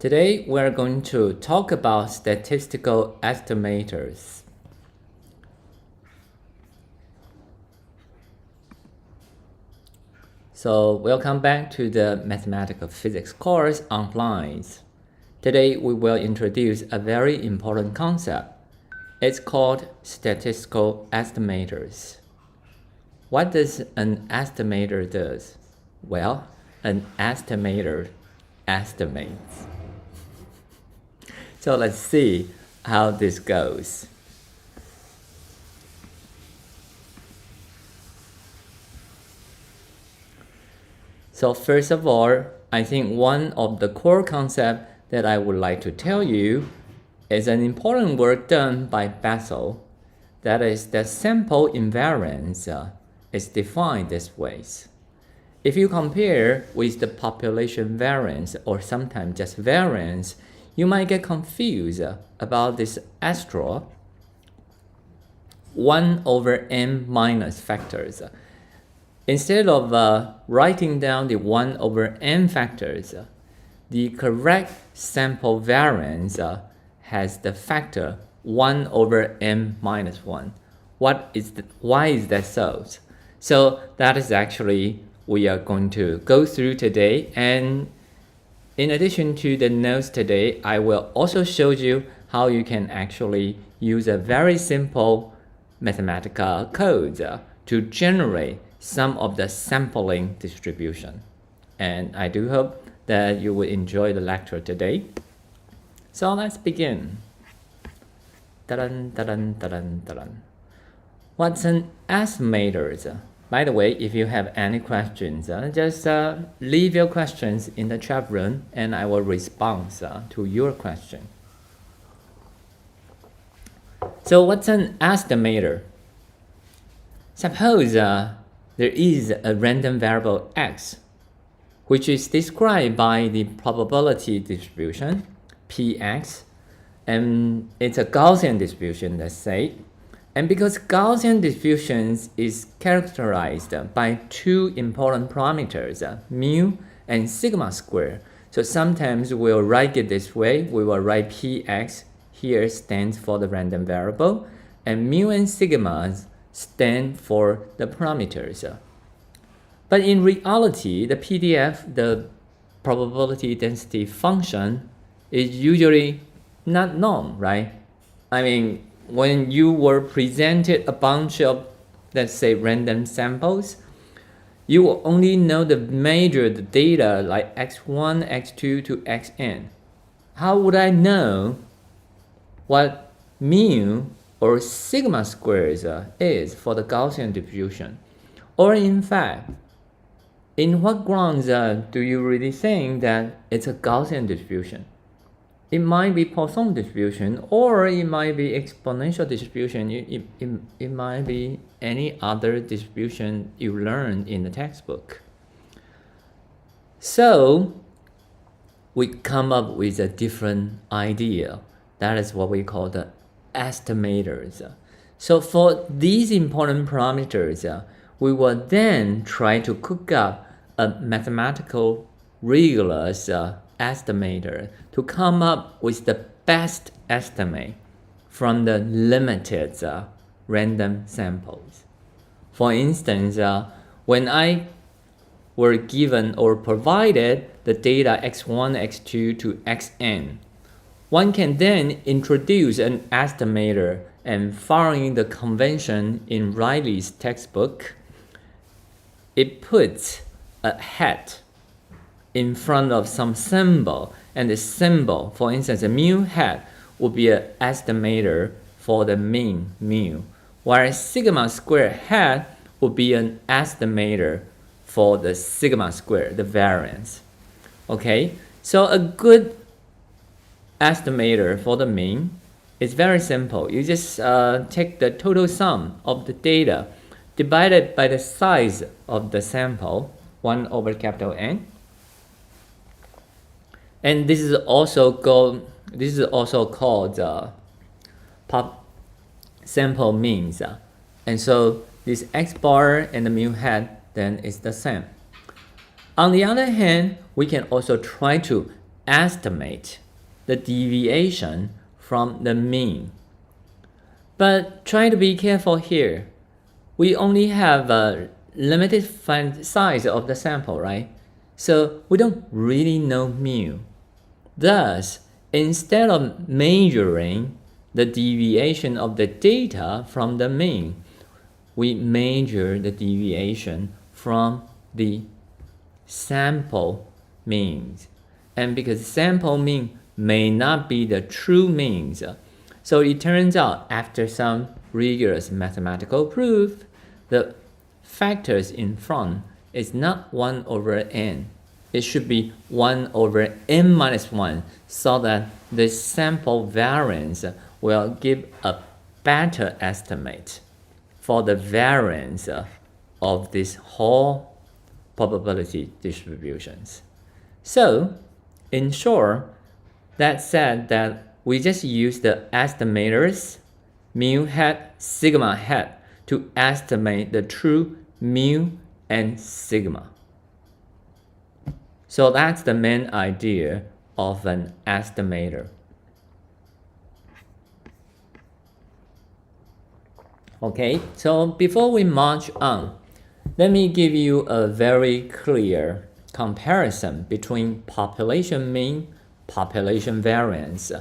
Today we are going to talk about statistical estimators. So welcome back to the mathematical physics course online. Today we will introduce a very important concept. It's called statistical estimators. What does an estimator do? Well, an estimator estimates. So let's see how this goes. So first of all, I think one of the core concepts that I would like to tell you is an important work done by Bessel. That is, the sample invariance is defined this way. If you compare with the population variance or sometimes just variance, you might get confused about this extra 1 over n minus factors. Instead of writing down the 1 over n factors, the correct sample variance has the factor 1 over n minus 1. Why is that so? So that is actually we are going to go through today, and in addition to the notes today, I will also show you how you can actually use a very simple mathematical code to generate some of the sampling distribution. And I do hope that you will enjoy the lecture today. So let's begin. What's an estimator? By the way, if you have any questions, just leave your questions in the chat room and I will respond to your question. So what's an estimator? Suppose there is a random variable x, which is described by the probability distribution, px, and it's a Gaussian distribution, let's say. And because Gaussian distributions is characterized by two important parameters, mu and sigma square. So sometimes we'll write it this way. We will write px here stands for the random variable, and mu and sigma stand for the parameters. But in reality, the PDF, the probability density function, is usually not known, right? I mean, when you were presented a bunch of, let's say, random samples, you will only know the data like x1, x2 to xn. How would I know what mu or sigma squares is for the Gaussian distribution? Or in fact, in what grounds do you really think that it's a Gaussian distribution? It might be Poisson distribution, or it might be exponential distribution. It might be any other distribution you learned in the textbook. So we come up with a different idea. That is what we call the estimators. So for these important parameters, we will then try to cook up a mathematical rigorous estimator to come up with the best estimate from the limited random samples. For instance, when I were given or provided the data x1, x2 to xn, one can then introduce an estimator, and following the convention in Riley's textbook, it puts a hat in front of some symbol, and the symbol, for instance, a mu hat would be an estimator for the mean mu, whereas sigma square hat would be an estimator for the sigma square, the variance. Okay, so a good estimator for the mean is very simple. You just take the total sum of the data divided by the size of the sample, 1 over capital N. And this is also called pop sample means. And so this x bar and the mu hat then is the same. On the other hand, we can also try to estimate the deviation from the mean. But try to be careful here. We only have a limited size of the sample, right? So we don't really know mu. Thus, instead of measuring the deviation of the data from the mean, we measure the deviation from the sample means. And because sample mean may not be the true means, so it turns out after some rigorous mathematical proof, the factors in front is not 1 over n. It should be 1 over n minus 1, so that the sample variance will give a better estimate for the variance of this whole probability distributions. So, in short, that said that we just use the estimators, mu hat, sigma hat, to estimate the true mu and sigma. So that's the main idea of an estimator. Okay, so before we march on, let me give you a very clear comparison between population mean, population variance,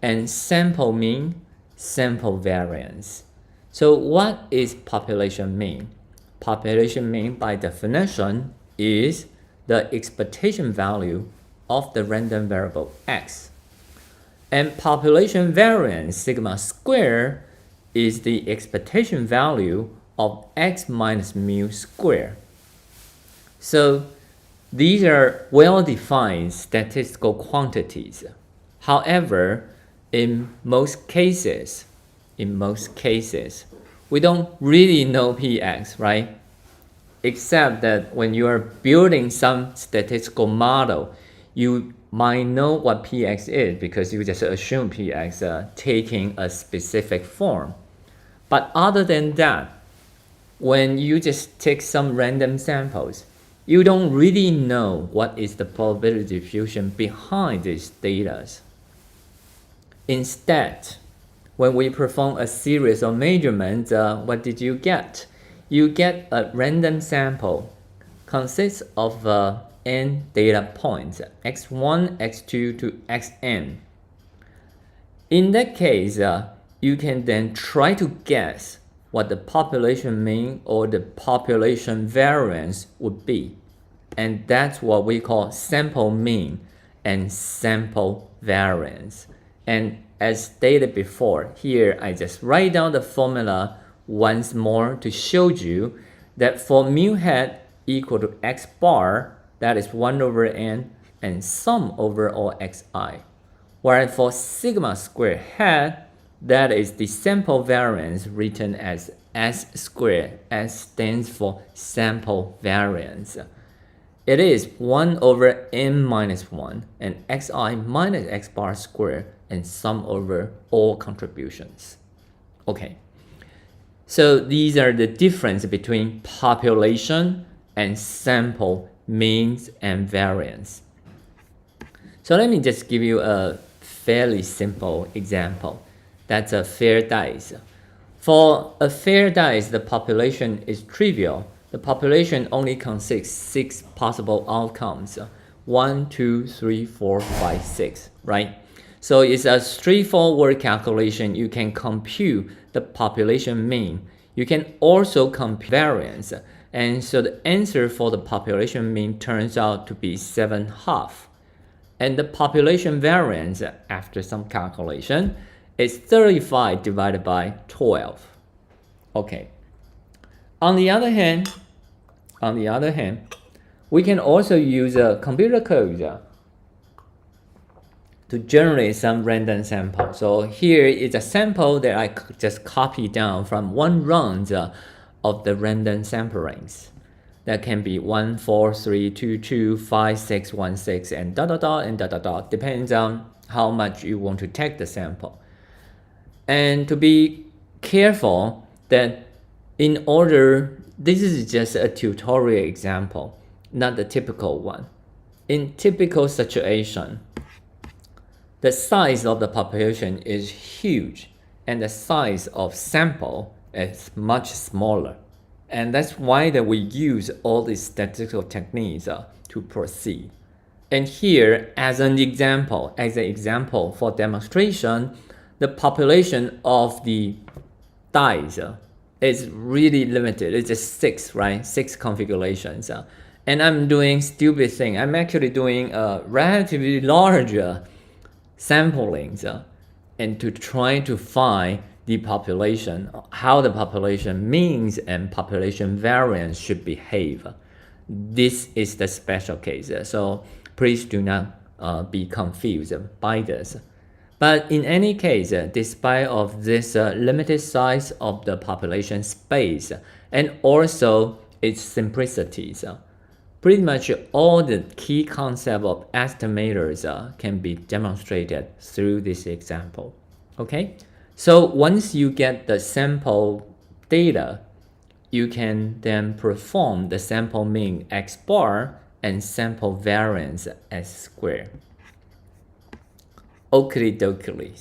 and sample mean, sample variance. So what is population mean? Population mean by definition is the expectation value of the random variable x. And population variance, sigma square, is the expectation value of x minus mu square. So these are well-defined statistical quantities. However, in most cases, we don't really know px, right? Except that when you are building some statistical model, you might know what px is because you just assume px taking a specific form. But other than that, when you just take some random samples, you don't really know what is the probability diffusion behind these data. Instead, when we perform a series of measurements, what did you get? You get a random sample consists of n data points, x1, x2 to xn. In that case, you can then try to guess what the population mean or the population variance would be. And that's what we call sample mean and sample variance. And as stated before, here I just write down the formula once more to show you that for mu hat equal to x bar, that is 1 over n, and sum over all xi. Whereas for sigma square hat, that is the sample variance written as S squared. S stands for sample variance. It is 1 over n minus 1 and xi minus x bar squared and sum over all contributions. Okay, so these are the difference between population and sample means and variance. So let me just give you a fairly simple example. That's a fair dice. For a fair dice, the population is trivial. The population only consists 6 possible outcomes. 1, 2, 3, 4, 5, 6, right? So it's a straightforward calculation. You can compute the population mean. You can also compute variance. And so the answer for the population mean turns out to be 7/2. And the population variance, after some calculation, is 35 divided by 12. Okay. On the other hand, we can also use a computer code to generate some random sample. So here is a sample that I just copied down from one round of the random samplings. That can be 1, 4, 3, 2, 2, 5, 6, 1, 6, and dot, dot, dot, and dot, dot, dot. Depends on how much you want to take the sample. And to be careful that in order, this is just a tutorial example, not the typical one. In typical situation, the size of the population is huge and the size of sample is much smaller. And that's why that we use all these statistical techniques to proceed. And here, as an example for demonstration, the population of the dice is really limited. It's just 6, right? 6 configurations. And I'm doing stupid thing. I'm actually doing a relatively larger samplings and to try to find the population, how the population means and population variance should behave. This is the special case. So please do not be confused by this. But in any case, despite of this limited size of the population space and also its simplicities, pretty much all the key concept of estimators can be demonstrated through this example. Okay, so once you get the sample data, you can then perform the sample mean x bar and sample variance s squared. Oakley dokley.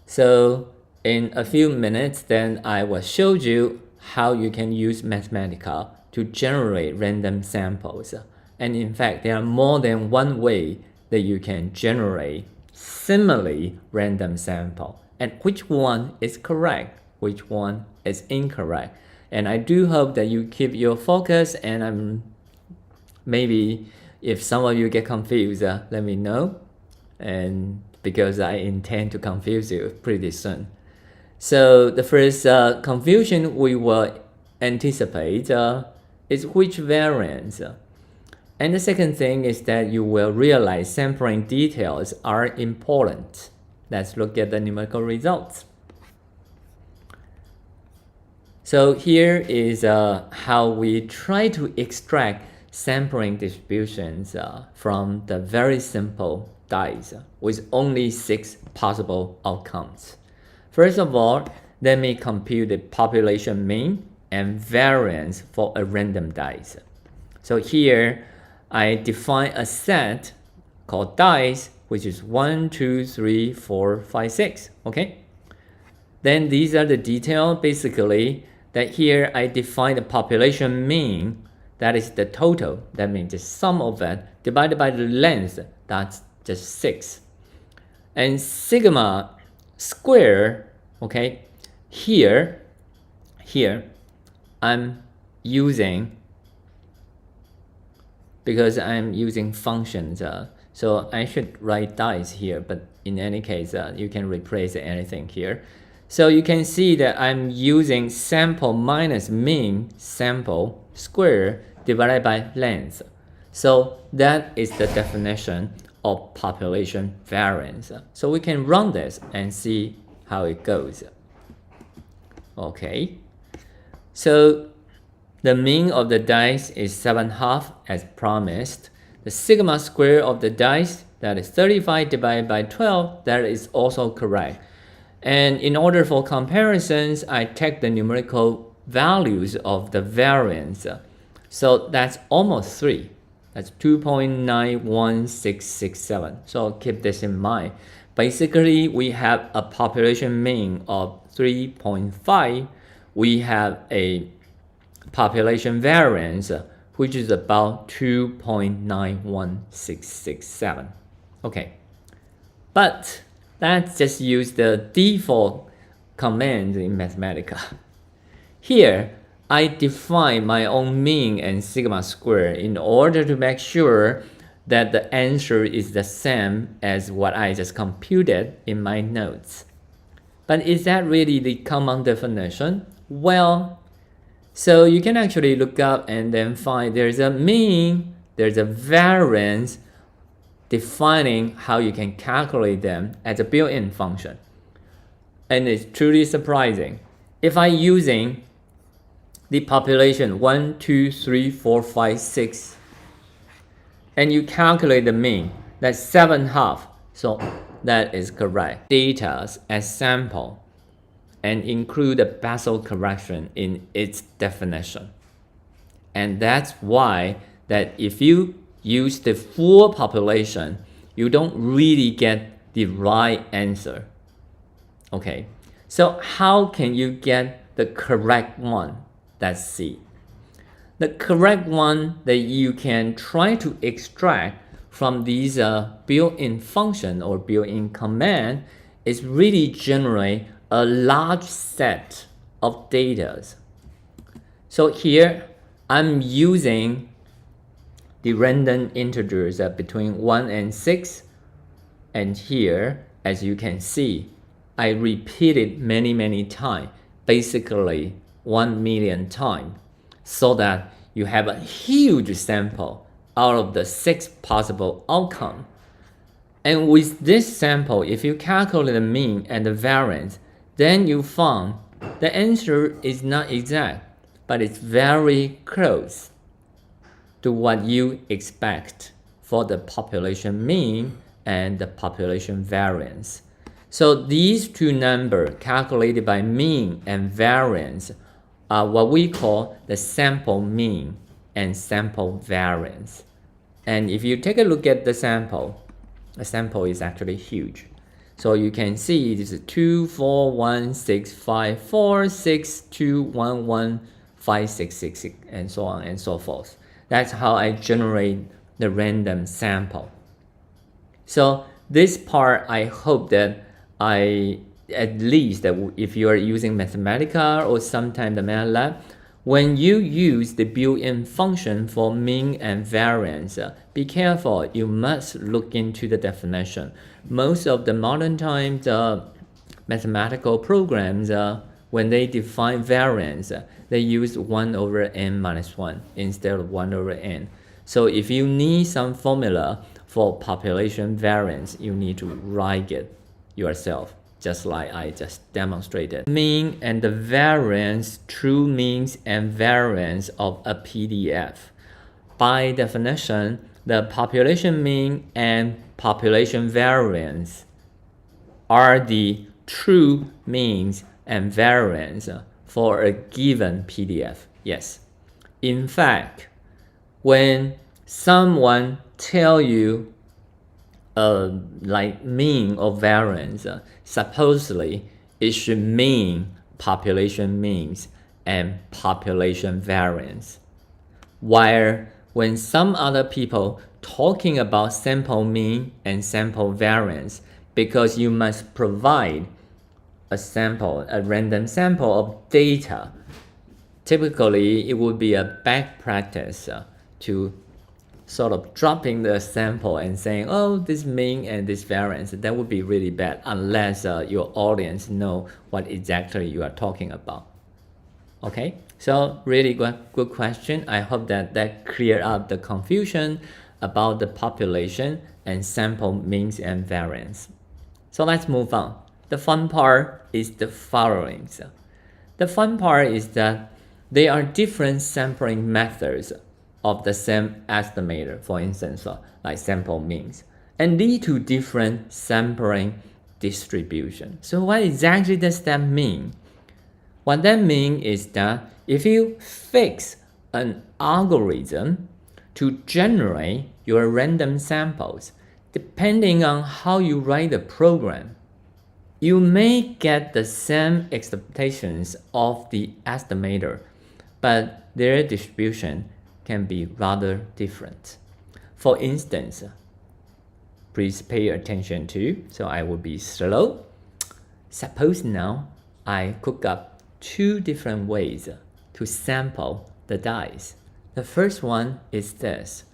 So in a few minutes, then I will show you how you can use Mathematica to generate random samples. And in fact, there are more than one way that you can generate similarly random sample. And which one is correct, which one is incorrect. And I do hope that you keep your focus, and maybe if some of you get confused, let me know. And because I intend to confuse you pretty soon. So the first confusion we will anticipate is which variance. And the second thing is that you will realize sampling details are important. Let's look at the numerical results. So here is how we try to extract sampling distributions from the very simple dice with only 6 possible outcomes. First of all, let me compute the population mean and variance for a random dice. So here I define a set called dice, which is 1, 2, 3, 4, 5, 6. Okay. Then these are the details. Basically, that here I define the population mean. That is the total. That means the sum of it divided by the length. That's just 6. And sigma square, okay, here I'm using, because I'm using functions, so I should write dice here, but in any case, you can replace anything here. So you can see that I'm using sample minus mean sample square divided by length. So that is the definition of population variance. So we can run this and see how it goes. Okay, so the mean of the dice is 7/2 as promised. The sigma square of the dice, that is 35 divided by 12, that is also correct. And in order for comparisons, I take the numerical values of the variance. So that's almost 3. That's 2.91667. So keep this in mind. Basically, we have a population mean of 3.5. We have a population variance, which is about 2.91667. Okay, but let's just use the default command in Mathematica. Here, I define my own mean and sigma square in order to make sure that the answer is the same as what I just computed in my notes. But is that really the common definition? Well, so you can actually look up and then find there's a mean, there's a variance, defining how you can calculate them as a built-in function. And it's truly surprising. If I'm using the population 1, 2, 3, 4, 5, 6, and you calculate the mean, that's 7/2. So that is correct. Data as sample and include the Bessel correction in its definition. And that's why that if you use the full population, you don't really get the right answer. Okay, so how can you get the correct one? That's C. The correct one that you can try to extract from these built-in function or built-in command is really generate a large set of data. So here I'm using the random integers between 1 and 6, and here as you can see I repeat it many times, basically 1 million times, so that you have a huge sample out of the 6 possible outcomes. And with this sample, if you calculate the mean and the variance, then you found the answer is not exact, but it's very close to what you expect for the population mean and the population variance. So these two numbers calculated by mean and variance are what we call the sample mean and sample variance. And if you take a look at the sample is actually huge. So you can see this is 2, 4, 1, 6, 5, 4, 6, 2, 1, 1, 5, 6, 6, 6, and so on and so forth. That's how I generate the random sample. So this part, I hope that at least that if you are using Mathematica or sometime the MATLAB, when you use the built-in function for mean and variance, be careful, you must look into the definition. Most of the modern times mathematical programs, when they define variance, they use 1 over n minus 1 instead of 1 over n. So if you need some formula for population variance, you need to write it yourself, just like I just demonstrated. Mean and the variance, true means and variance of a PDF. By definition, the population mean and population variance are the true means and variance for a given PDF. Yes. In fact, when someone tell you like mean or variance, supposedly it should mean population means and population variance. While when some other people talking about sample mean and sample variance, because you must provide a sample, a random sample of data, typically it would be a bad practice to sort of dropping the sample and saying, oh, this mean and this variance. That would be really bad unless your audience know what exactly you are talking about. Okay, so really good question. I hope that cleared up the confusion about the population and sample means and variance. So let's move on. The fun part is the following. The fun part is that there are different sampling methods of the same estimator, for instance, like sample means, and lead to different sampling distribution. So what exactly does that mean? What that means is that if you fix an algorithm to generate your random samples, depending on how you write the program, you may get the same expectations of the estimator, but their distribution can be rather different. For instance, please pay attention to, so I will be slow. Suppose now I cook up 2 different ways to sample the dice. The first one is this.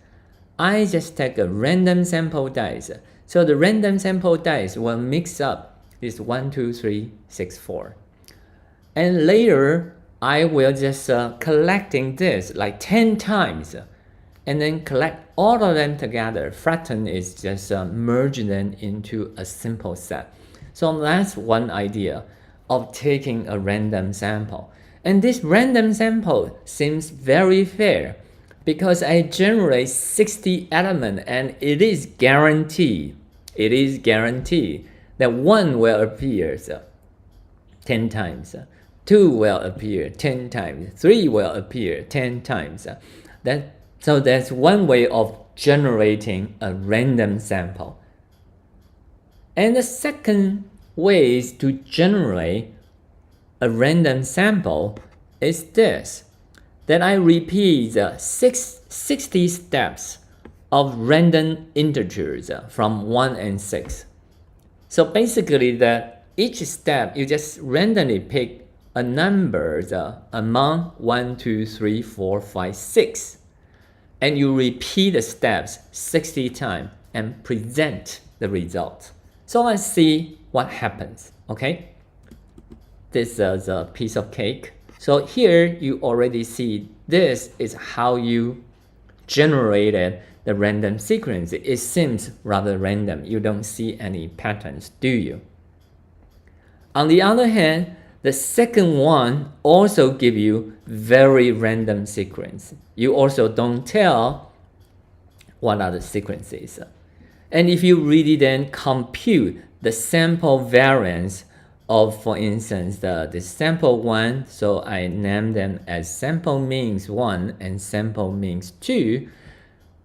I just take a random sample dice. So the random sample dice will mix up this 1, 2, 3, 6, 4. And later, I will just collecting this like 10 times and then collect all of them together. Flatten is just merge them into a simple set. So that's one idea of taking a random sample. And this random sample seems very fair because I generate 60 elements and it is guaranteed that 1 will appear 10 times. 2 will appear 10 times, 3 will appear 10 times. So that's one way of generating a random sample. And the second way to generate a random sample is this, that I repeat the 60 steps of random integers from 1 and 6. So basically each step you just randomly pick a number among 1, 2, 3, 4, 5, 6. And you repeat the steps 60 times and present the result. So let's see what happens, okay? This is a piece of cake. So here you already see this is how you generated the random sequence. It seems rather random. You don't see any patterns, do you? On the other hand, the second one also give you very random sequence. You also don't tell what are the sequences. And if you really then compute the sample variance of, for instance, the sample 1, so I name them as sample means 1 and sample means 2,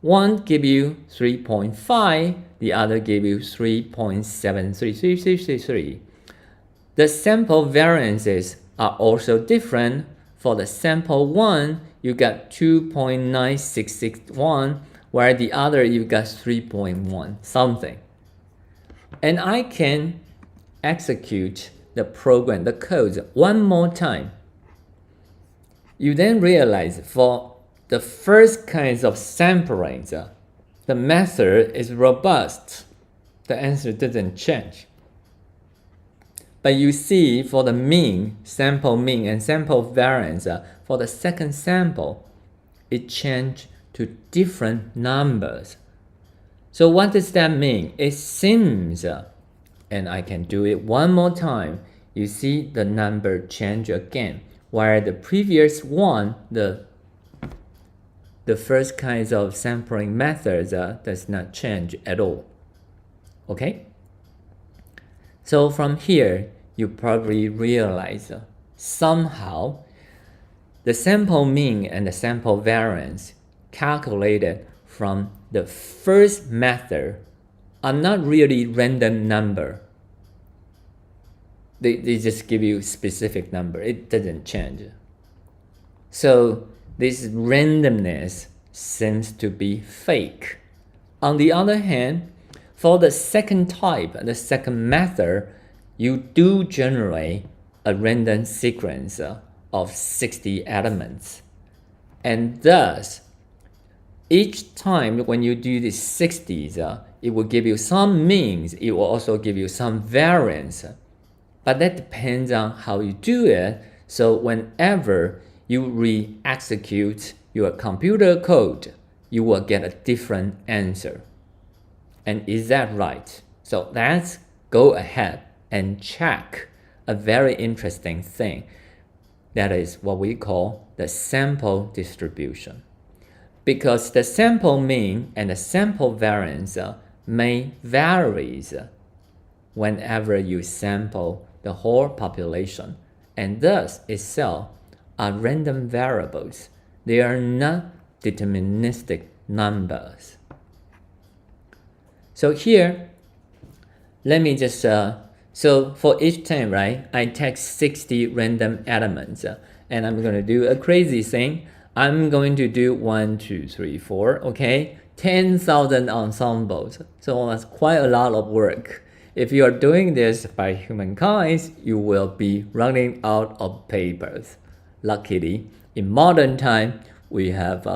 one give you 3.5, the other give you 3.73333. The sample variances are also different. For the sample 1, you got 2.9661, where the other you got 3.1 something. And I can execute the program, the code, one more time. You then realize for the first kinds of sampling, the method is robust. The answer doesn't change. But you see for the mean, sample mean, and sample variance, for the second sample, it changed to different numbers. So what does that mean? It seems, and I can do it one more time, you see the number change again, where the previous one, the first kinds of sampling methods does not change at all. Okay? So from here, you probably realize somehow the sample mean and the sample variance calculated from the first method are not really random number. They just give you specific number. It doesn't change. So this randomness seems to be fake. On the other hand, for the second type, the second method, you do generate a random sequence of 60 elements. And thus, each time when you do these 60s, it will give you some means, it will also give you some variance. But that depends on how you do it. So whenever you re-execute your computer code, you will get a different answer. And is that right? So let's go ahead and check a very interesting thing. That is what we call the sample distribution. Because the sample mean and the sample variance may vary whenever you sample the whole population, and thus itself are random variables. They are not deterministic numbers. So here, let me just, so for each time, right, I take 60 random elements, and I'm going to do a crazy thing. I'm going to do 1, 2, 3, 4, okay? 10,000 ensembles. So that's quite a lot of work. If you are doing this by humankind, you will be running out of papers. Luckily, in modern time, we have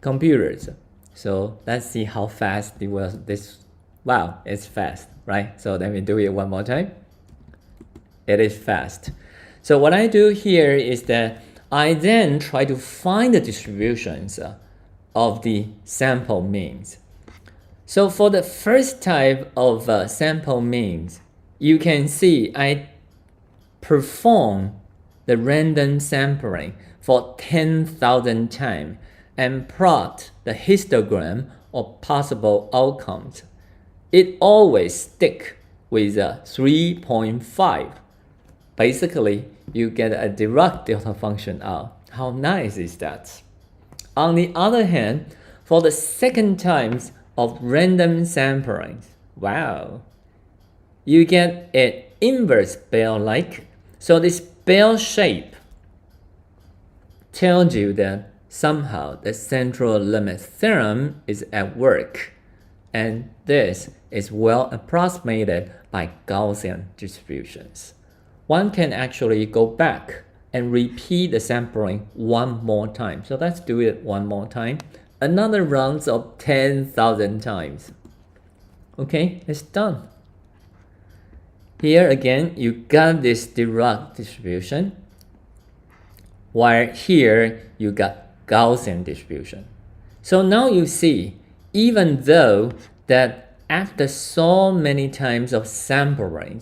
computers. So let's see how fast it was. Wow, it's fast, right? So let me do it one more time. It is fast. So what I do here is that I then try to find the distributions of the sample means. So for the first type of sample means, you can see I perform the random sampling for 10,000 times and plot the histogram of possible outcomes. It always sticks with 3.5. Basically, you get a direct delta function out. How nice is that? On the other hand, for the second times of random sampling, wow, you get an inverse bell-like. So this bell shape tells you that somehow the central limit theorem is at work, and this is well approximated by Gaussian distributions. One can actually go back and repeat the sampling one more time. So let's do it one more time. Another round of 10,000 times. Okay, it's done. Here again, you got this Dirac distribution, while here you got Gaussian distribution. So now you see, even though that after so many times of sampling,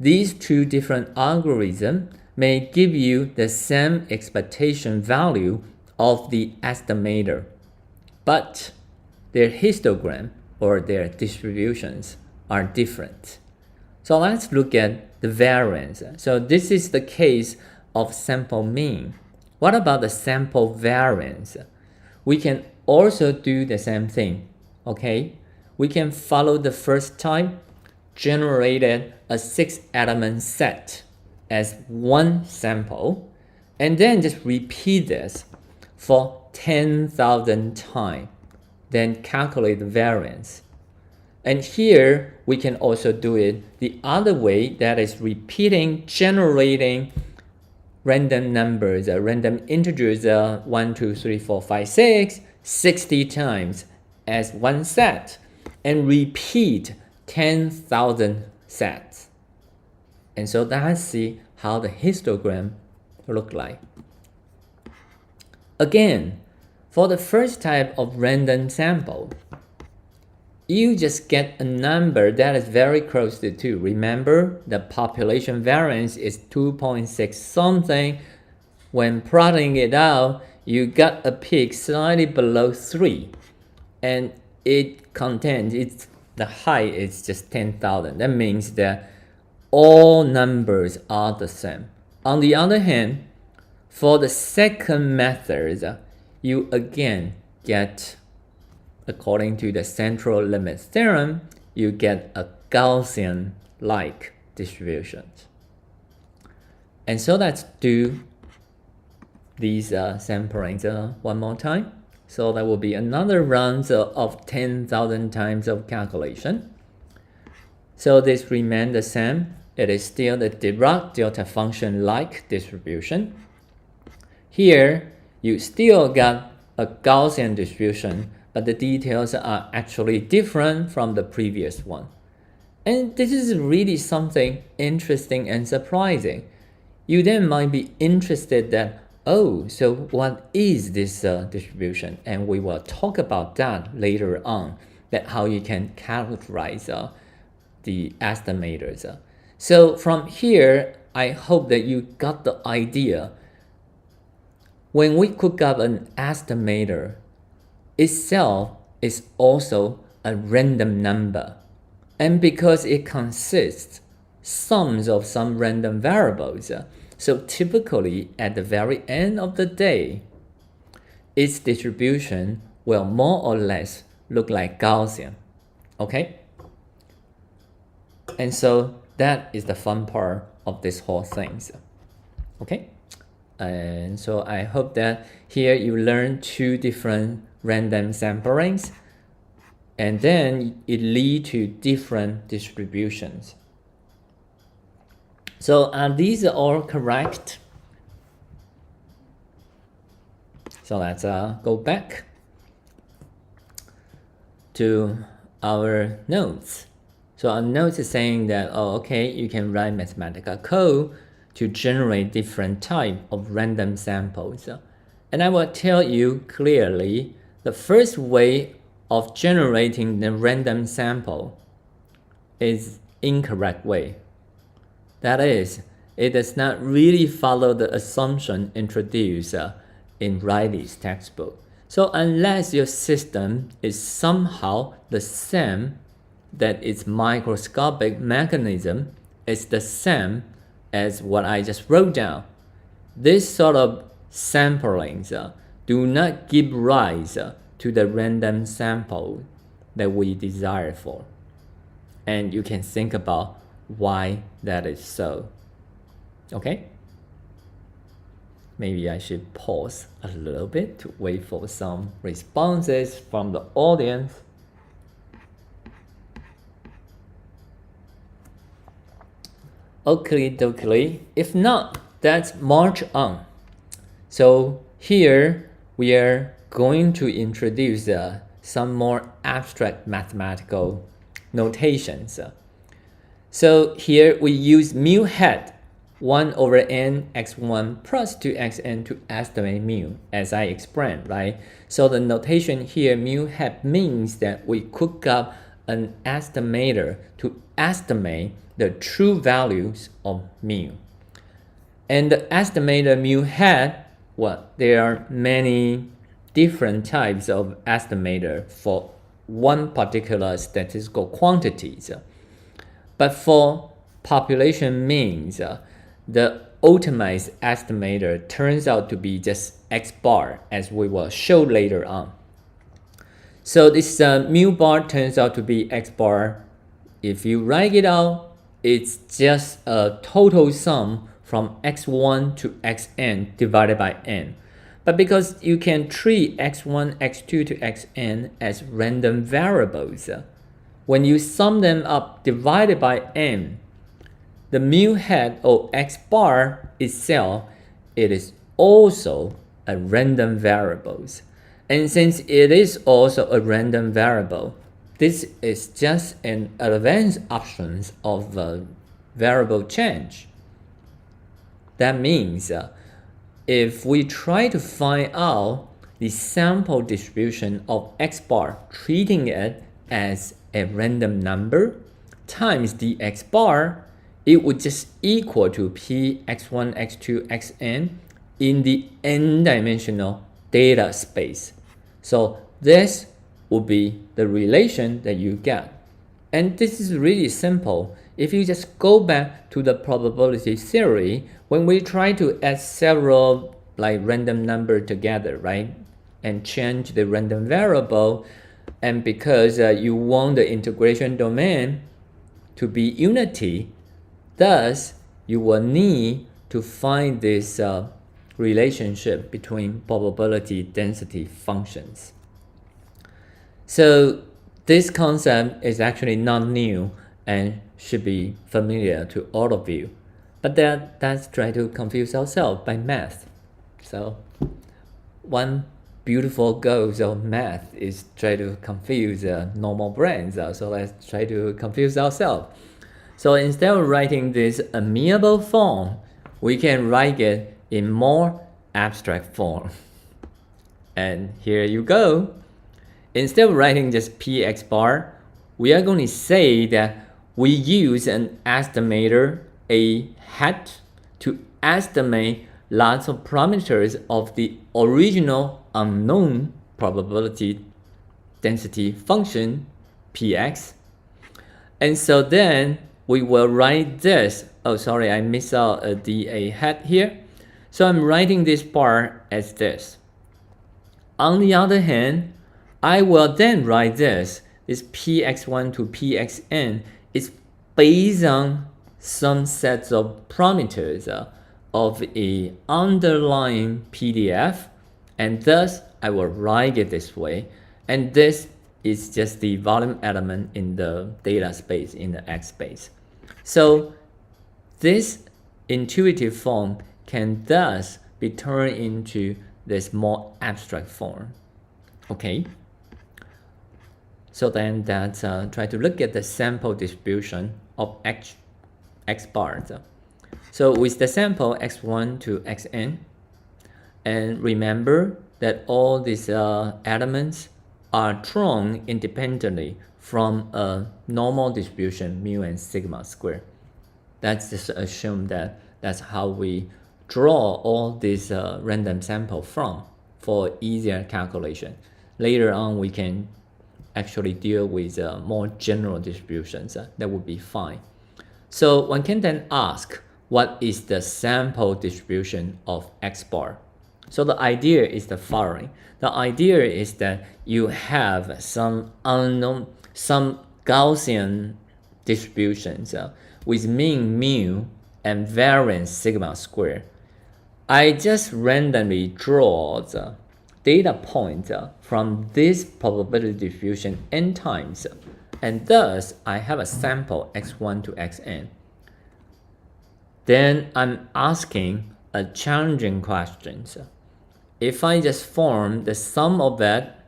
these two different algorithms may give you the same expectation value of the estimator, but their histogram or their distributions are different. So let's look at the variance. So this is the case of sample mean. What about the sample variance? We can also do the same thing, okay? We can follow the first type, generated a 6-element set as one sample, and then just repeat this for 10,000 times, then calculate the variance. And here we can also do it the other way, that is generating random numbers, random integers 1, 2, 3, 4, 5, 6, 60 times as one set, and repeat 10,000 sets. And so let's see how the histogram look like. Again, for the first type of random sample, you just get a number that is very close to 2. Remember, the population variance is 2.6 something. When plotting it out, you got a peak slightly below 3. And the height is just 10,000. That means that all numbers are the same. On the other hand, for the second method, you again get, according to the central limit theorem, you get a Gaussian-like distribution. And so let's do these samplings one more time. So that will be another round of 10,000 times of calculation. So this remains the same. It is still the Dirac delta function-like distribution. Here, you still got a Gaussian distribution, but the details are actually different from the previous one. And this is really something interesting and surprising. You then might be interested that, oh, so what is this distribution? And we will talk about that later on, that how you can characterize the estimators. So from here, I hope that you got the idea. When we cook up an estimator, itself is also a random number. And because it consists sums of some random variables, so typically at the very end of the day, its distribution will more or less look like Gaussian. Okay? And so that is the fun part of this whole thing. Okay? And so I hope that here you learn 2 different random samplings, and then it leads to different distributions. So are these all correct? So let's go back to our notes. So our notes is saying that, oh, okay, you can write mathematical code to generate different type of random samples. And I will tell you clearly, the first way of generating the random sample is incorrect way. That is, it does not really follow the assumption introduced in Riley's textbook. So unless your system is somehow the same, that its microscopic mechanism is the same as what I just wrote down, this sort of samplings do not give rise to the random sample that we desire for. and you can think about why that is so. Okay? Maybe I should pause a little bit to wait for some responses from the audience. Okay. If not, let's march on. So here we are going to introduce some more abstract mathematical notations. So here we use mu hat 1 over n x1 plus 2xn to estimate mu, as I explained, right? So the notation here, mu hat, means that we cook up an estimator to estimate the true values of mu. And the estimator mu hat, well, there are many different types of estimator for one particular statistical quantities. But for population means, the ultimate estimator turns out to be just x bar, as we will show later on. So this mu bar turns out to be x bar. If you write it out, it's just a total sum from x1 to xn divided by n. But because you can treat x1, x2 to xn as random variables, when you sum them up divided by n, the mu hat or x bar itself, it is also a random variable. And since it is also a random variable, this is just an advanced option of variable change. That means if we try to find out the sample distribution of x bar, treating it as a random number times the x bar, it would just equal to p x1, x2, xn in the n-dimensional data space. So this would be the relation that you get. And this is really simple. If you just go back to the probability theory, when we try to add several random numbers together, right, and change the random variable, and because you want the integration domain to be unity, thus you will need to find this relationship between probability density functions. So this concept is actually not new and should be familiar to all of you. But let's try to confuse ourselves by math. So one beautiful goal of math is try to confuse normal brains. So let's try to confuse ourselves. So instead of writing this amiable form, we can write it in more abstract form. And here you go. Instead of writing just px bar, we are going to say that we use an estimator, a hat, to estimate lots of parameters of the original unknown probability density function, px. And so then we will write this. Oh, sorry, I missed out a hat here. So I'm writing this part as this. On the other hand, I will then write this px1 to pxn is based on some sets of parameters of a underlying PDF, and thus I will write it this way. And this is just the volume element in the data space, in the X space. So this intuitive form can thus be turned into this more abstract form. Okay. So then let's try to look at the sample distribution of X bars. So with the sample x1 to xn, and remember that all these elements are drawn independently from a normal distribution mu and sigma square. Let's just assume that that's how we draw all these random sample from for easier calculation. Later on, we can actually deal with more general distributions. That would be fine. So one can then ask, what is the sample distribution of X bar? So the idea is the following. The idea is that you have some unknown, some Gaussian distributions with mean mu and variance sigma squared. I just randomly draw the data point from this probability distribution n times, and thus I have a sample x1 to xn. Then I'm asking a challenging question. If I just form the sum of that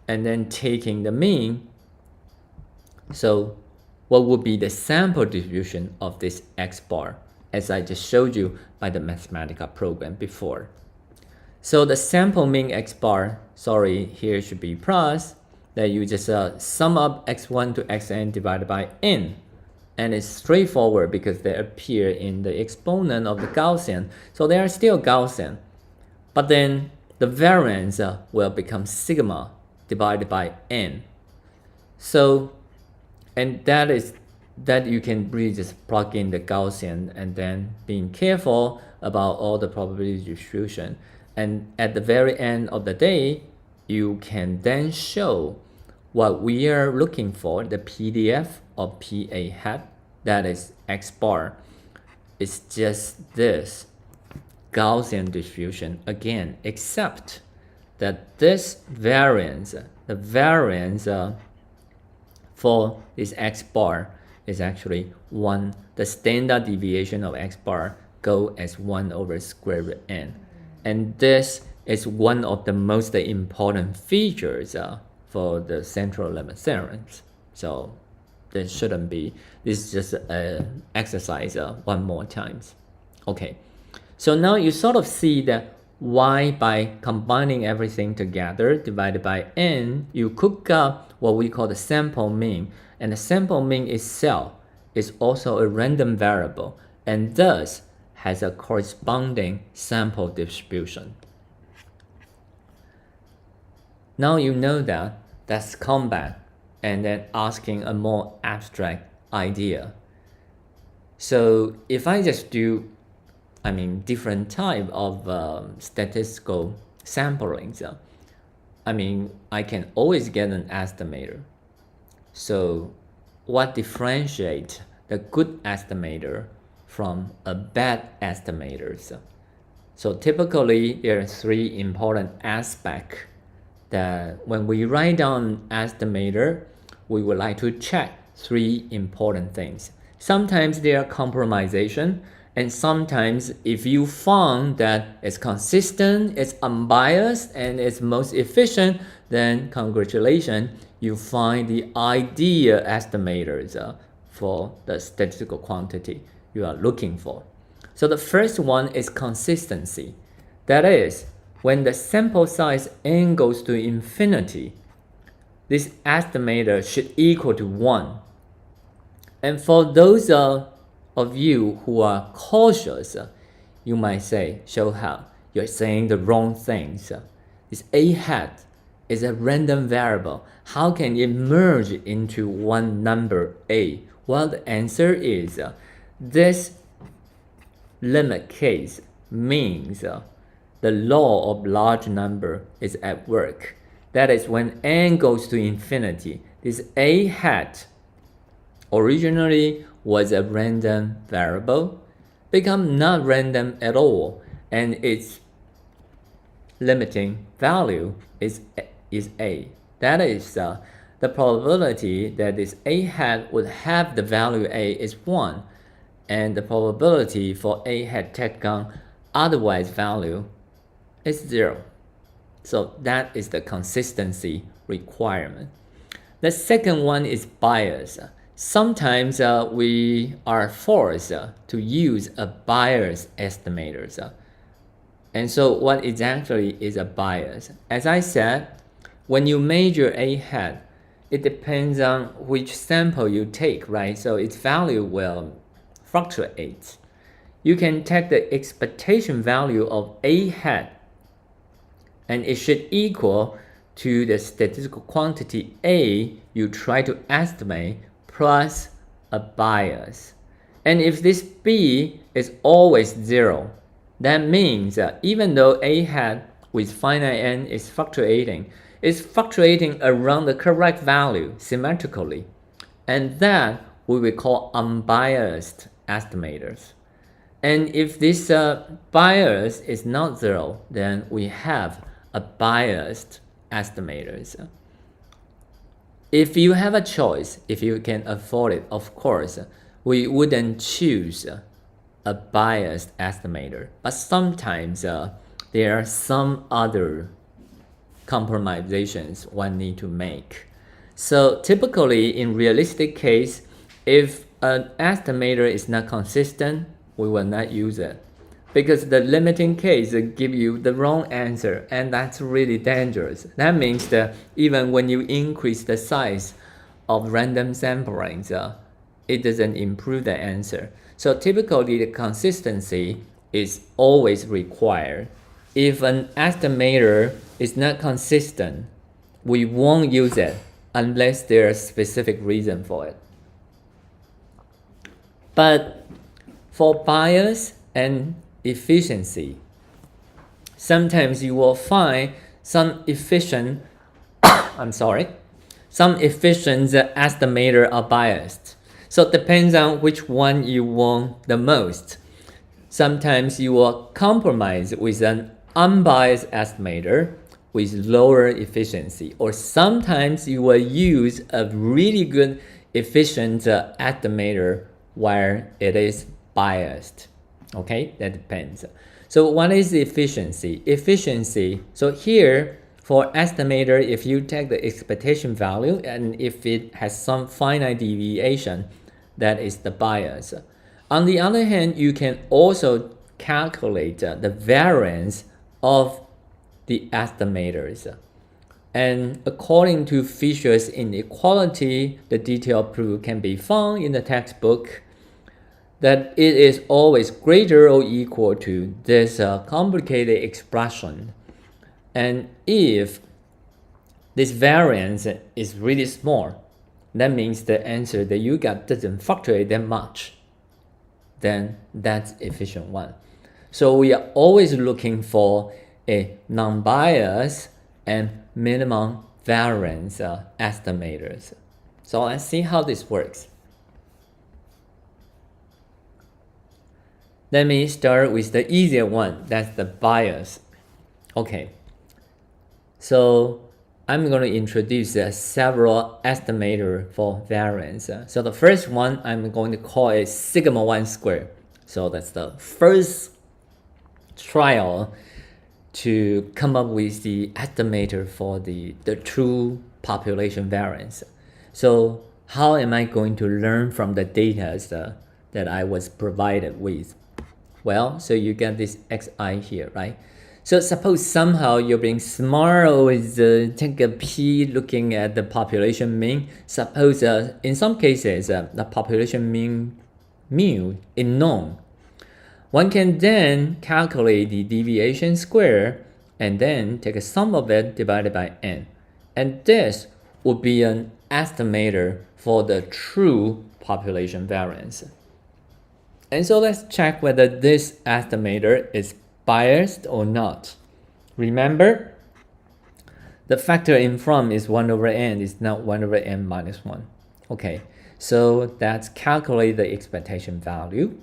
and then taking the mean, so what would be the sample distribution of this x bar, as I just showed you by the mathematical program before. So the sample mean x bar, sorry, here should be plus, that you just sum up x1 to xn divided by n. And it's straightforward because they appear in the exponent of the Gaussian. So they are still Gaussian. But then the variance will become sigma divided by n. So, and that you can really just plug in the Gaussian and then being careful about all the probability distribution. And at the very end of the day, you can then show what we are looking for, the PDF of PA hat, that is x bar. It's just this Gaussian distribution again, except that this variance, the variance for this x bar is actually 1. The standard deviation of x bar go as 1 over square root n. And this is one of the most important features for the central limit theorems. So this shouldn't be, this is just an exercise one more times. Okay, so now you sort of see that why by combining everything together divided by n, you cook up what we call the sample mean. And the sample mean itself is also a random variable and thus has a corresponding sample distribution. Now you know that. Let's come back and then asking a more abstract idea. So if I just do, different type of statistical samplings, I can always get an estimator. So what differentiates the good estimator from a bad estimator? So typically there are 3 important aspects that when we write down estimator, we would like to check 3 important things. Sometimes there are compromisation, and sometimes if you found that it's consistent, it's unbiased, and it's most efficient, then congratulations, you find the ideal estimators for the statistical quantity you are looking for. So the first one is consistency. That is, when the sample size n goes to infinity, this estimator should equal to 1. And for those of you who are cautious, you might say, Shouhao, you're saying the wrong things. This a hat is a random variable. How can it merge into one number a? Well, the answer is this limit case means the law of large number is at work. That is, when n goes to infinity, this a hat originally was a random variable, become not random at all, and its limiting value is a. That is the probability that this a hat would have the value a is 1, and the probability for a hat take on otherwise value is 0. So that is the consistency requirement. The second one is bias. Sometimes we are forced to use a bias estimator. And so what exactly is a bias? As I said, when you measure a hat, it depends on which sample you take, right? So its value will fluctuate. You can take the expectation value of a hat and it should equal to the statistical quantity A you try to estimate plus a bias. And if this B is always 0, that means even though a hat with finite n is fluctuating, it's fluctuating around the correct value symmetrically. And that we will call unbiased estimators. And if this bias is not 0, then we have a biased estimators. If you have a choice, if you can afford it, of course, we wouldn't choose a biased estimator. But sometimes there are some other compromisations one need to make. So typically in realistic case, if an estimator is not consistent, we will not use it, because the limiting case give you the wrong answer, and that's really dangerous. That means that even when you increase the size of random samplings, it doesn't improve the answer. So typically the consistency is always required. If an estimator is not consistent, we won't use it unless there's a specific reason for it. But for bias and efficiency, sometimes you will find some efficient estimator are biased. So it depends on which one you want the most. Sometimes you will compromise with an unbiased estimator with lower efficiency, or sometimes you will use a really good efficient estimator where it is biased. Okay, that depends. So what is efficiency? Efficiency, so here for estimator, if you take the expectation value and if it has some finite deviation, that is the bias. On the other hand, you can also calculate the variance of the estimators. And according to Fisher's inequality, the detailed proof can be found in the textbook that it is always greater or equal to this complicated expression. And if this variance is really small, that means the answer that you got doesn't fluctuate that much, then that's efficient one. So we are always looking for a non-bias and minimum variance estimators. So let's see how this works. Let me start with the easier one, that's the bias. Okay, so I'm going to introduce several estimators for variance. So the first one I'm going to call it sigma 1 squared. So that's the first trial to come up with the estimator for the true population variance. So how am I going to learn from the data that I was provided with? Well, so you get this xi here, right? So suppose somehow you're being smart, always take a p looking at the population mean. Suppose in some cases the population mean mu is known. One can then calculate the deviation square and then take a sum of it divided by n. And this would be an estimator for the true population variance. And so let's check whether this estimator is biased or not. Remember, the factor in front is 1 over n, it's not 1 over n minus 1. Okay, so that's calculate the expectation value.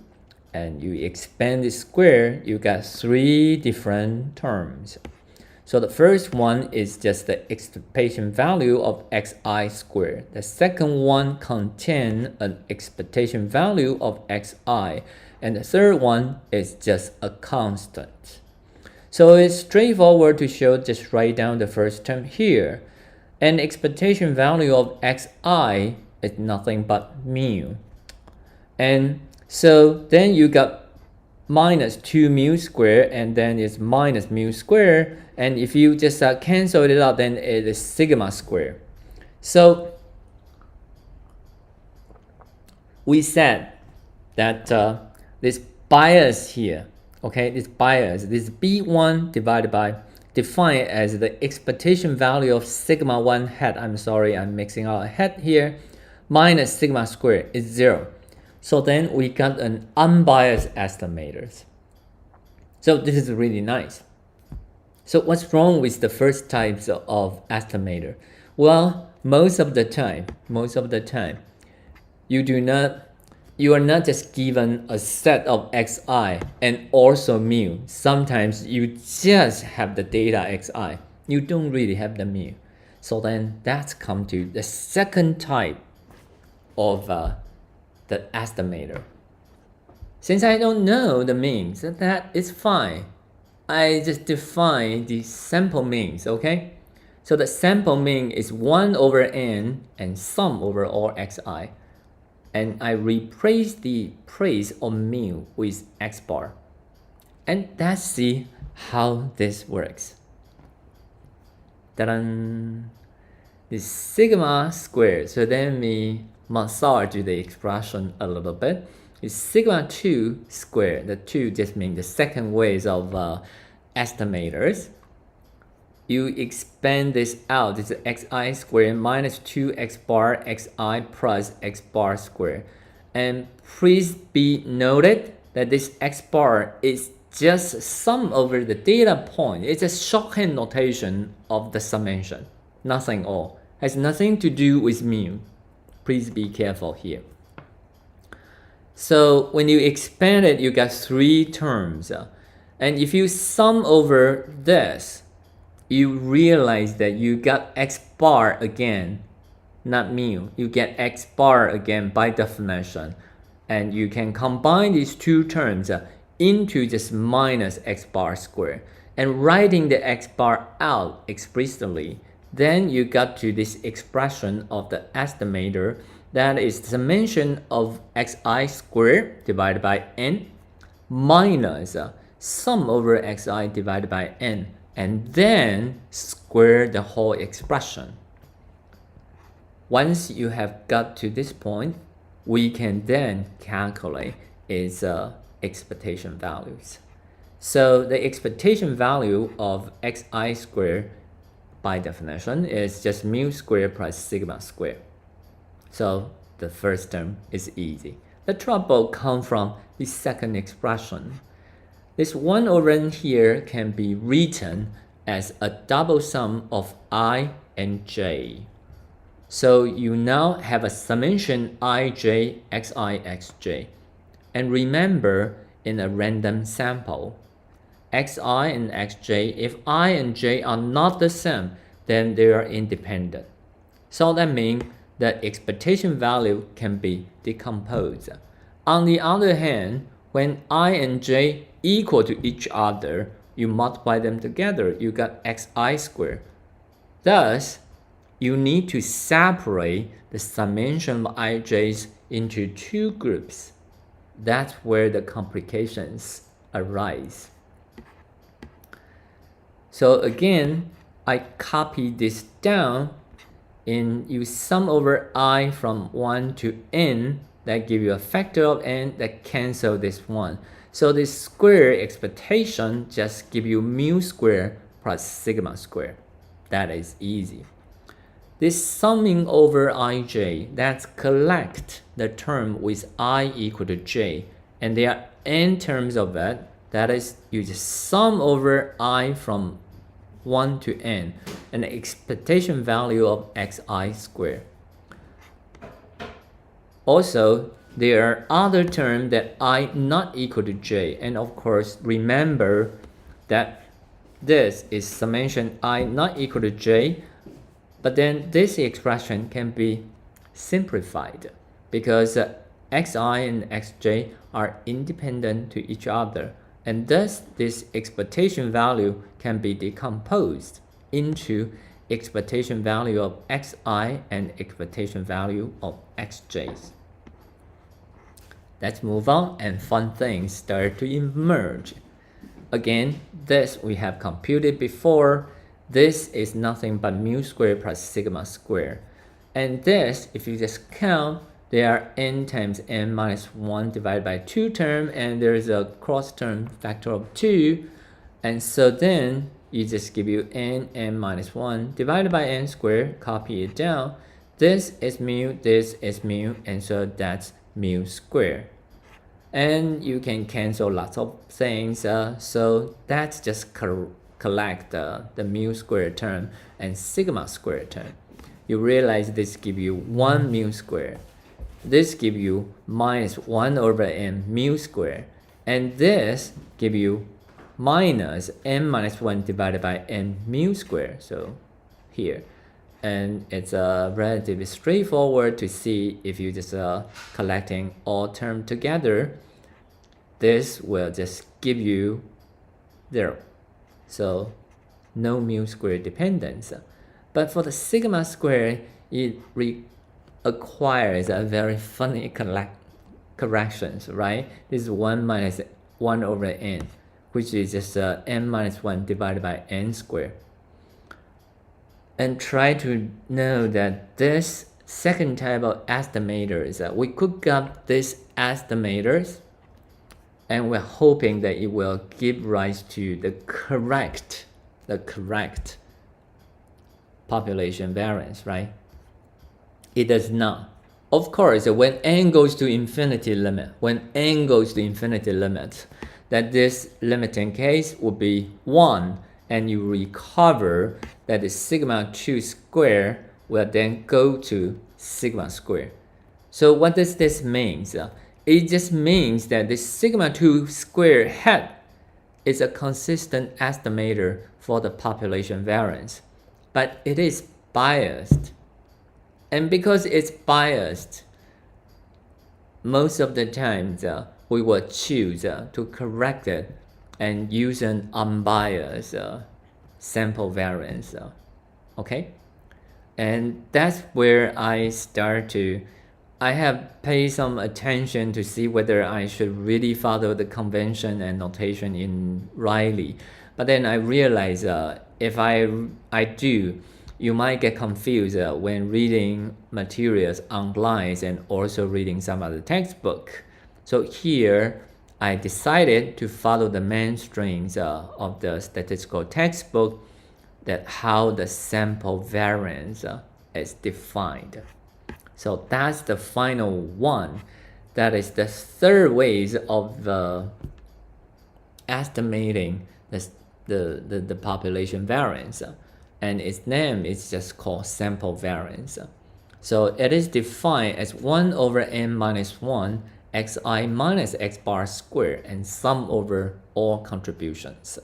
And you expand the square, you got 3 different terms. So the first one is just the expectation value of xi squared. The second one contains an expectation value of xi. And the third one is just a constant. So it's straightforward to show, just write down the first term here. And expectation value of xi is nothing but mu. And so then you got minus 2 mu squared, and then it's minus mu squared. And if you just cancel it out, then it is sigma squared. So we said that this bias here, okay, this bias, this B1 divided by, defined as the expectation value of sigma 1 hat, I'm sorry, I'm mixing out a hat here, minus sigma squared is 0. So then we got an unbiased estimators. So this is really nice. So what's wrong with the first types of estimator? Well, most of the time, you are not just given a set of xi and also mu. Sometimes you just have the data xi. You don't really have the mu. So then that's come to the second type of the estimator. Since I don't know the means, that is fine. I just define the sample means, okay? So the sample mean is 1 over n and sum over all xi. And I replace the place of mu with x bar. And let's see how this works. Ta-da! The sigma squared. So let me massage the expression a little bit. It's sigma 2 squared. The 2 just means the second ways of estimators. You expand this out. It's xi squared minus 2x bar xi plus x bar squared. And please be noted that this x bar is just sum over the data point. It's a shorthand notation of the summation. Nothing all. Has nothing to do with mu. Please be careful here. So when you expand it, you got 3 terms. And if you sum over this, you realize that you got x bar again, not mu. You get x bar again by definition. And you can combine these 2 terms into just minus x bar squared. And writing the x bar out explicitly, then you got to this expression of the estimator that is the summation of xi squared divided by n minus sum over xi divided by n, and then square the whole expression. Once you have got to this point, we can then calculate its expectation values. So the expectation value of xi squared by definition is just mu squared plus sigma squared. So the first term is easy. The trouble comes from the second expression. This 1 over n here can be written as a double sum of I and j. So you now have a summation ij xi xj. And remember, in a random sample, xi and xj, if I and j are not the same, then they are independent. So that means the expectation value can be decomposed. On the other hand, when I and j equal to each other, you multiply them together, you got xi squared. Thus, you need to separate the summation of ij's into 2 groups. That's where the complications arise. So again, I copy this down, and you sum over I from 1 to n, that give you a factor of n that cancel this one. So this square expectation just give you mu squared plus sigma squared. That is easy. This summing over ij, that's collect the term with I equal to j, and there are n terms of it. That is, you just sum over I from 1 to n, and the expectation value of xi squared. Also, there are other terms that I not equal to j, and of course remember that this is summation I not equal to j, but then this expression can be simplified because xi and xj are independent to each other, and thus this expectation value can be decomposed into expectation value of xi and expectation value of xj's. Let's move on, and fun things start to emerge. Again, this we have computed before. This is nothing but mu squared plus sigma squared. And this, if you just count, there are n times n minus 1 divided by 2 term, and there is a cross term factor of 2. And so then you just give you n minus 1 divided by n squared, copy it down. This is mu, and so that's mu squared. And you can cancel lots of things, so that's just collect the mu squared term and sigma squared term. You realize this gives you 1 mu squared. this give you minus 1 over n mu square, and this give you minus n minus 1 divided by n mu square. So here, and it's relatively straightforward to see if you just collecting all terms together. This will just give you 0. So no mu square dependence. But for the sigma square, it requires a very funny corrections, right? This is 1 minus 1 over n, which is just n minus 1 divided by n squared. And try to know that this second type of estimators, we cook up these estimators, and we're hoping that it will give rise to the correct population variance, right? It does not. Of course, when n goes to infinity limit, that this limiting case would be 1, and you recover that the sigma 2 square will then go to sigma square. So what does this mean? It just means that the sigma 2 square head is a consistent estimator for the population variance, but it is biased. And because it's biased, most of the times we will choose to correct it and use an unbiased sample variance. Okay? And that's where I have paid some attention to see whether I should really follow the convention and notation in Riley. But then I realized if I do, you might get confused when reading materials online and also reading some other textbook. So here, I decided to follow the mainstreams of the statistical textbook, that how the sample variance is defined. So that's the final one. That is the third ways of estimating the population variance. And its name is just called sample variance. So it is defined as 1 over n minus 1 xi minus x bar squared and sum over all contributions.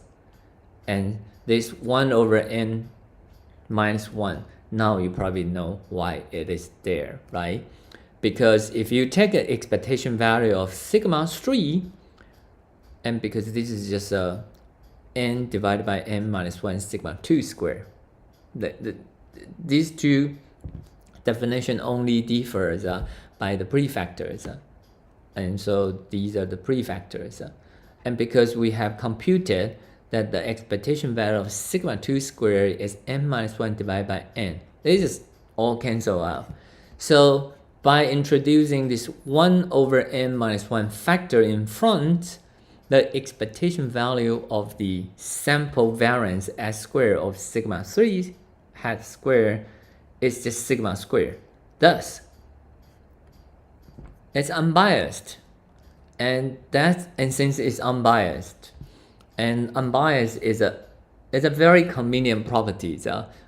And this 1 over n minus 1, now you probably know why it is there, right? Because if you take an expectation value of sigma 3, and because this is just n divided by n minus 1 sigma 2 squared, these two definition only differs by the prefactors. And so these are the prefactors. And because we have computed that the expectation value of sigma 2 squared is n minus 1 divided by n, they just all cancel out. So by introducing this 1 over n minus 1 factor in front, the expectation value of the sample variance s squared of sigma 3 hat squared is just sigma squared. Thus, it's unbiased. And since it's unbiased, and unbiased is a very convenient property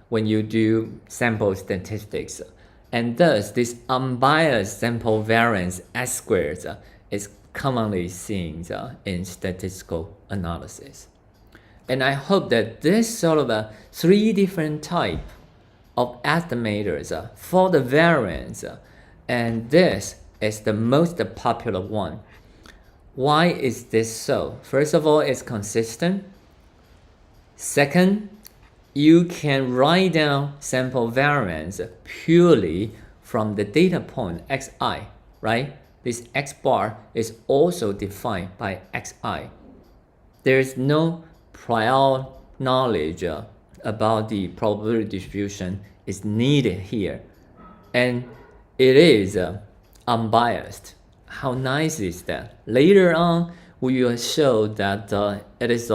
when you do sample statistics. And thus, this unbiased sample variance s squared is commonly seen in statistical analysis. And I hope that this sort of 3 different type of estimators for the variance, and this is the most popular one. Why is this so? First of all, it's consistent. Second, you can write down sample variance purely from the data point xi, right? This x bar is also defined by xi. There is no prior knowledge about the probability distribution is needed here. And it is unbiased. How nice is that? Later on, we will show that it is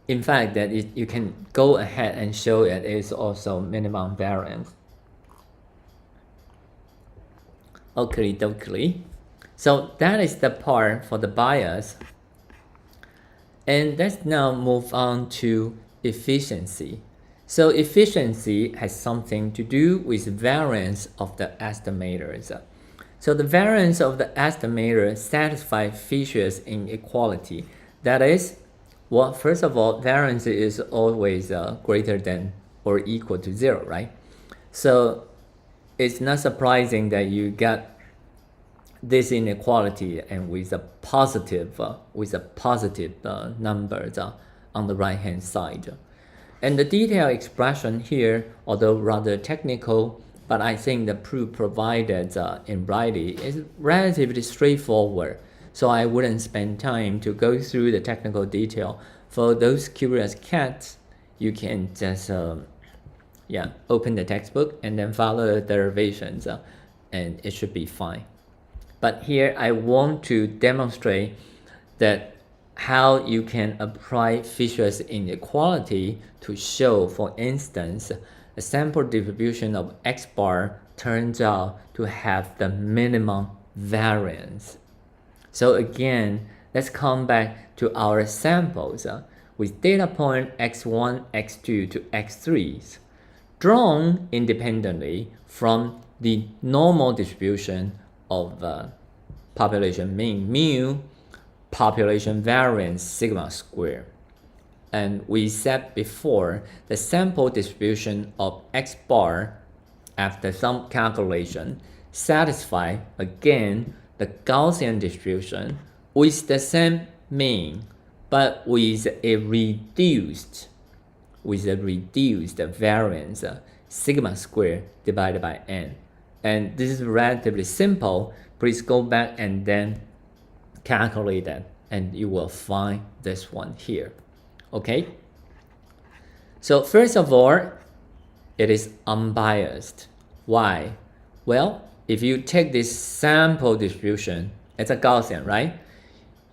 in fact, that you can go ahead and show it is also minimum variance. Okay. So that is the part for the bias. And let's now move on to efficiency. So efficiency has something to do with variance of the estimators. So the variance of the estimator satisfies Fisher's inequality. That is, well, first of all, variance is always greater than or equal to 0, right? So it's not surprising that you get this inequality and with a positive numbers on the right hand side. And the detailed expression here, although rather technical, but I think the proof provided in writing is relatively straightforward. So I wouldn't spend time to go through the technical detail. For those curious cats, you can just open the textbook and then follow the derivations, and it should be fine. But here I want to demonstrate that how you can apply Fisher's inequality to show, for instance, a sample distribution of X bar turns out to have the minimum variance. So again, let's come back to our samples with data point x1, x2 to x3 drawn independently from the normal distribution of population mean mu, population variance sigma square. And we said before, the sample distribution of X bar after some calculation satisfy again the Gaussian distribution with the same mean, but with a reduced variance sigma square divided by n. And this is relatively simple. Please go back and then calculate that, and you will find this one here. Okay, so first of all, it is unbiased. Why? Well, if you take this sample distribution, it's a Gaussian, right?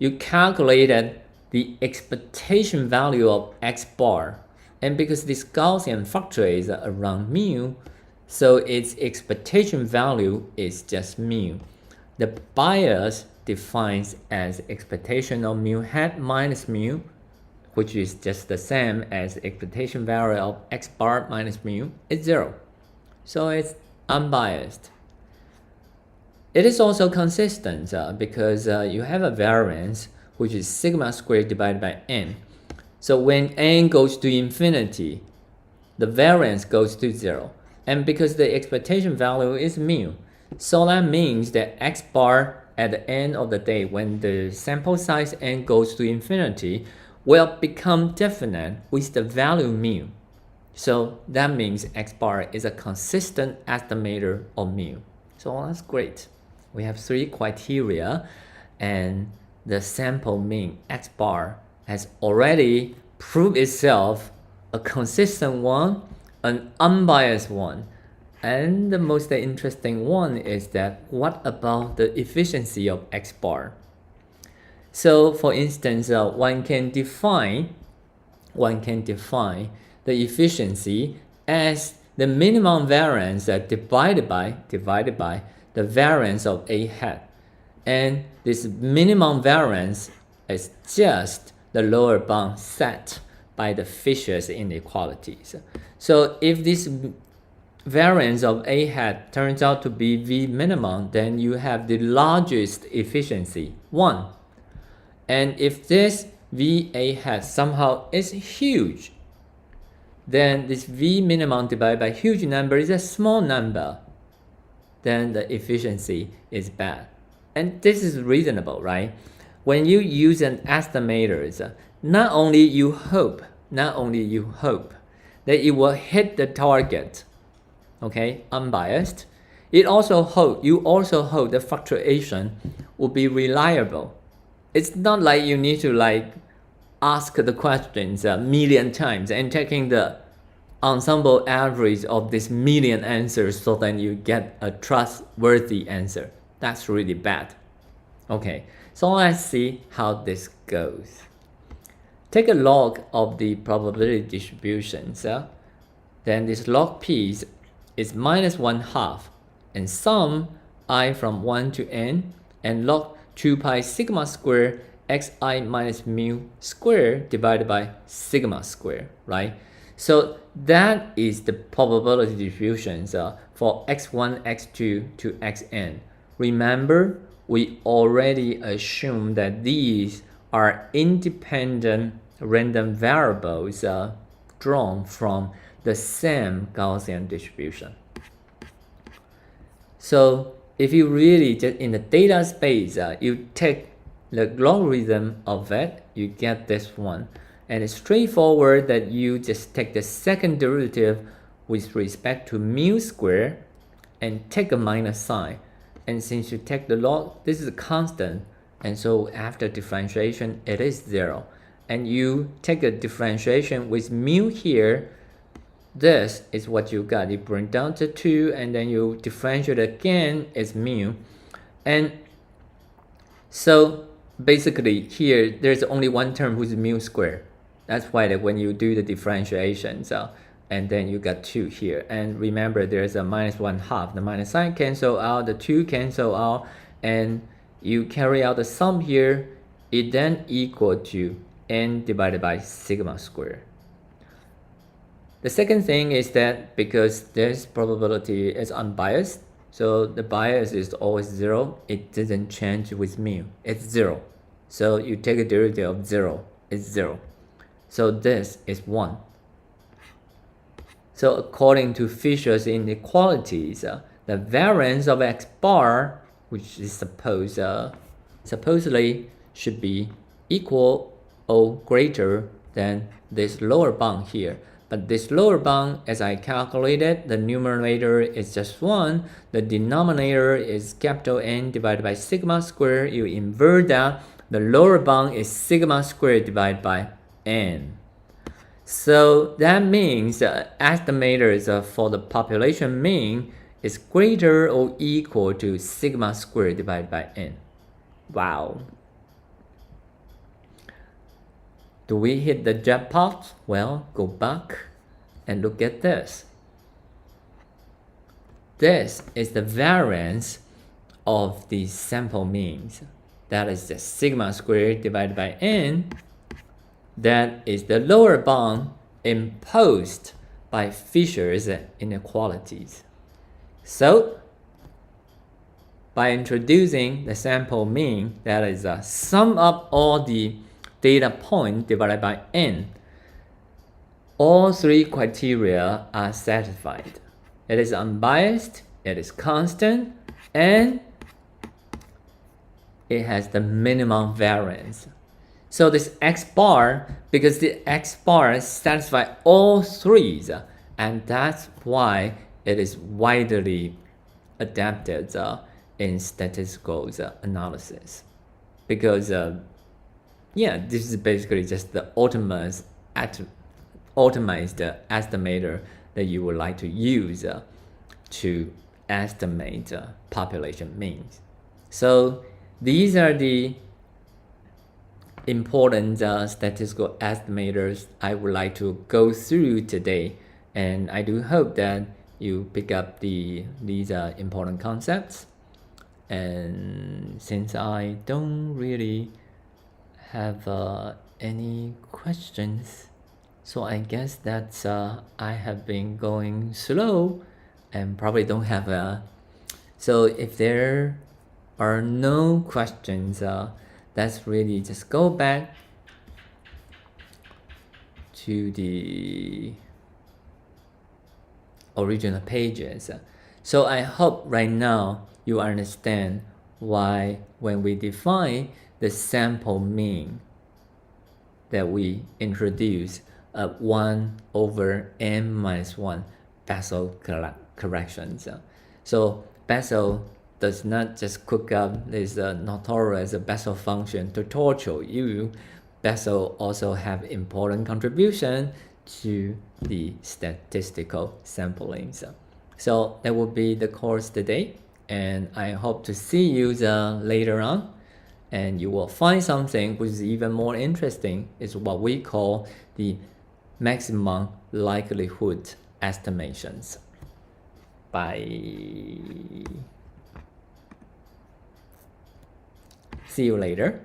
You calculated the expectation value of X bar, and because this Gaussian fluctuates around mu, so its expectation value is just mu. The bias defines as expectation of mu hat minus mu, which is just the same as expectation value of X bar minus mu, is 0. So it's unbiased. It is also consistent because you have a variance which is sigma squared divided by n. So when n goes to infinity, the variance goes to 0. And because the expectation value is mu, so that means that X bar at the end of the day, when the sample size n goes to infinity, will become definite with the value mu. So that means X bar is a consistent estimator of mu. So that's great. We have 3 criteria, and the sample mean X bar has already proved itself a consistent one, an unbiased one. And the most interesting one is that what about the efficiency of X bar? So for instance, one can define the efficiency as the minimum variance divided by the variance of A hat. And this minimum variance is just the lower bound set by the Fisher's inequalities. So if this variance of A hat turns out to be V minimum, then you have the largest efficiency, 1. And if this VA hat somehow is huge, then this V minimum divided by huge number is a small number, then the efficiency is bad. And this is reasonable, right? When you use an estimator, not only you hope that it will hit the target, okay, unbiased, you also hope the fluctuation will be reliable. It's not like you need to ask the questions a million times and taking the ensemble average of this million answers so that you get a trustworthy answer. That's really bad. Okay, so let's see how this goes. Take a log of the probability distributions. Then this log p is minus 1/2, and sum I from 1 to n, and log 2 pi sigma square xi minus mu square divided by sigma square, right? So that is the probability distributions for x1, x2 to xn. remember, we already assumed that these are independent random variables drawn from the same Gaussian distribution. So if you really just in the data space, you take the logarithm of it, you get this one. And it's straightforward that you just take the second derivative with respect to mu squared and take a minus sign. And since you take the log, this is a constant. And so after differentiation, it is 0. And you take a differentiation with mu here. This is what you got. You bring down to 2 and then you differentiate again, it's mu. And so basically here, there's only one term which is mu squared. That's why that when you do the differentiation, and then you got 2 here. And remember, there's a minus 1/2. The minus sign cancel out, the 2 cancel out, and you carry out the sum here. It then equal to n divided by sigma squared. The second thing is that because this probability is unbiased, so the bias is always 0, it doesn't change with mu. It's 0. So you take a derivative of 0, it's 0. So this is 1. So according to Fisher's inequalities, the variance of x bar, which is supposedly should be equal or greater than this lower bound here. But this lower bound, as I calculated, the numerator is just 1. The denominator is capital N divided by sigma squared. You invert that. The lower bound is sigma squared divided by N. So that means estimators for the population mean is greater or equal to sigma squared divided by N. Wow. Do we hit the jackpot? Well, go back and look at this. This is the variance of the sample means. That is the sigma squared divided by N. That is the lower bound imposed by Fisher's inequalities. So, by introducing the sample mean, that is sum up all the data point divided by n, all three criteria are satisfied. It is unbiased, it is constant, and it has the minimum variance. So this x bar, because the x bar satisfies all threes, and that's why it is widely adapted in statistical analysis. Because yeah, this is basically just the optimized estimator that you would like to use to estimate population means. So these are the important statistical estimators I would like to go through today, and I do hope that you pick up these important concepts. And since I don't really have any questions, so I guess that I have been going slow and probably don't have so if there are no questions, let's really just go back to the original pages. So I hope right now you understand why when we define the sample mean that we introduce 1 over n minus 1 Bessel corrections. So Bessel does not just cook up this notorious Bessel function to torture you. Bessel also have important contribution to the statistical sampling. So that will be the course today, and I hope to see you later on, and you will find something which is even more interesting. Is what we call the maximum likelihood estimations. Bye. See you later.